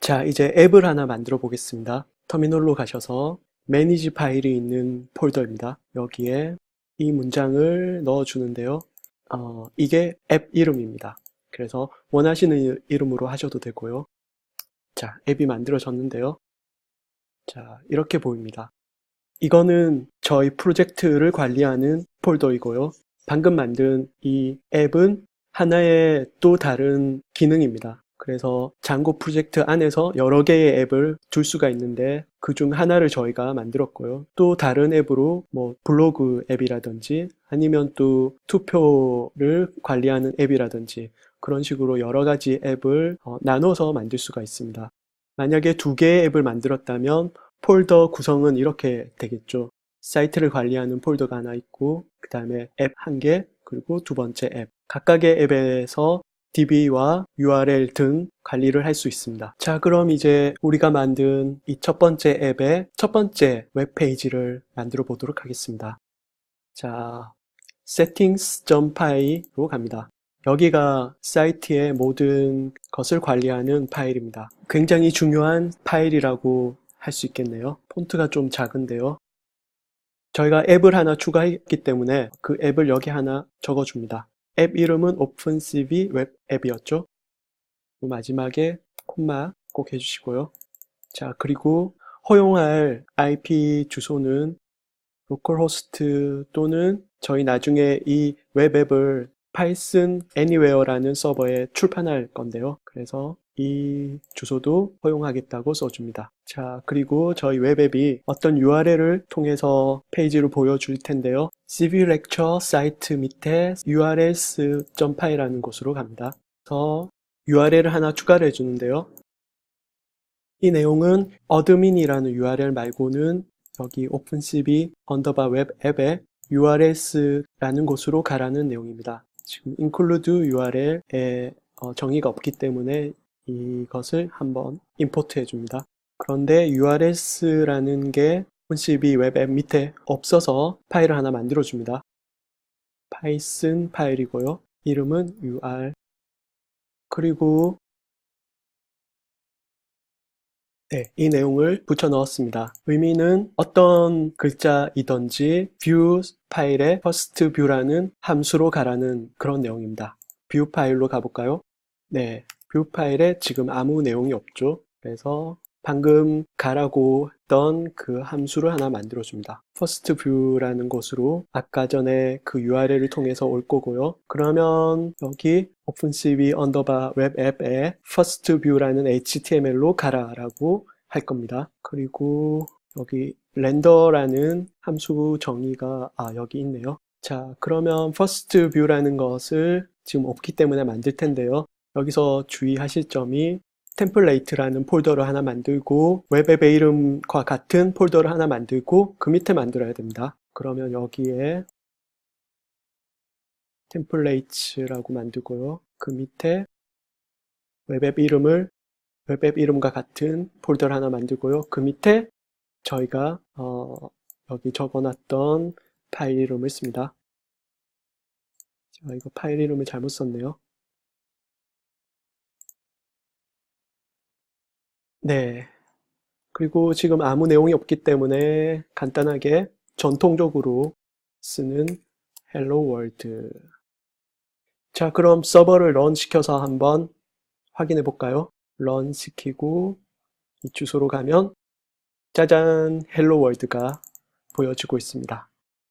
자, 이제 앱을 하나 만들어 보겠습니다. 터미널로 가셔서 매니지 파일이 있는 폴더입니다. 여기에 이 문장을 넣어 주는데요. 이게 앱 이름입니다. 그래서 원하시는 이름으로 하셔도 되고요. 자, 앱이 만들어졌는데요. 자, 이렇게 보입니다. 이거는 저희 프로젝트를 관리하는 폴더이고요. 방금 만든 이 앱은 하나의 또 다른 기능입니다. 그래서 장고 프로젝트 안에서 여러 개의 앱을 둘 수가 있는데 그중 하나를 저희가 만들었고요. 또 다른 앱으로 뭐 블로그 앱이라든지 아니면 또 투표를 관리하는 앱이라든지 그런 식으로 여러 가지 앱을 나눠서 만들 수가 있습니다. 만약에 두 개의 앱을 만들었다면 폴더 구성은 이렇게 되겠죠. 사이트를 관리하는 폴더가 하나 있고 그 다음에 앱 한 개, 그리고 두 번째 앱. 각각의 앱에서 DB와 URL 등 관리를 할 수 있습니다. 자, 그럼 이제 우리가 만든 이 첫 번째 앱의 첫 번째 웹페이지를 만들어 보도록 하겠습니다. 자, settings.py로 갑니다. 여기가 사이트의 모든 것을 관리하는 파일입니다. 굉장히 중요한 파일이라고 할 수 있겠네요. 폰트가 좀 작은데요. 저희가 앱을 하나 추가했기 때문에 그 앱을 여기 하나 적어줍니다. 앱 이름은 오픈CV 웹 앱이었죠. 마지막에 콤마 꼭 해주시고요. 자, 그리고 허용할 IP 주소는 로컬호스트 또는 저희 나중에 이 웹앱을 Python Anywhere라는 서버에 출판할 건데요. 그래서 이 주소도 허용하겠다고 써줍니다. 자, 그리고 저희 웹앱이 어떤 URL을 통해서 페이지를 보여줄 텐데요. CV lecture 사이트 밑에 urls.py라는 곳으로 갑니다. 그래서 URL을 하나 추가를 해주는데요. 이 내용은 admin이라는 URL 말고는 여기 오픈CV 언더바 웹 앱에 urls라는 곳으로 가라는 내용입니다. 지금 include URL에 정의가 없기 때문에 이것을 한번 임포트 해줍니다. 그런데 urls라는 게 오픈CV 웹 앱 밑에 없어서 파일을 하나 만들어 줍니다. 파이썬 파일이고요. 이름은 ur. 그리고 네, 이 내용을 붙여 넣었습니다. 의미는 어떤 글자이든지 view 파일의 first view라는 함수로 가라는 그런 내용입니다. view 파일로 가볼까요? 네, view 파일에 지금 아무 내용이 없죠. 그래서 방금 가라고 했던 그 함수를 하나 만들어줍니다. first view라는 곳으로 아까 전에 그 URL을 통해서 올 거고요. 그러면 여기 오픈CV 언더바 웹 앱에 first view라는 HTML로 가라라고 할 겁니다. 그리고 여기 렌더라는 함수 정의가 여기 있네요. 자, 그러면 first view라는 것을 지금 없기 때문에 만들 텐데요. 여기서 주의하실 점이 템플레이트라는 폴더를 하나 만들고 웹앱의 이름과 같은 폴더를 하나 만들고 그 밑에 만들어야 됩니다. 그러면 여기에 템플레이츠라고 만들고요. 그 밑에 웹앱 이름과 같은 폴더를 하나 만들고요. 그 밑에 저희가 여기 적어놨던 파일 이름을 씁니다. 자, 이거 파일 이름을 잘못 썼네요. 네. 그리고 지금 아무 내용이 없기 때문에 간단하게 전통적으로 쓰는 Hello World. 자, 그럼 서버를 런 시켜서 한번 확인해 볼까요? 런 시키고 이 주소로 가면 짜잔 헬로 월드가 보여지고 있습니다.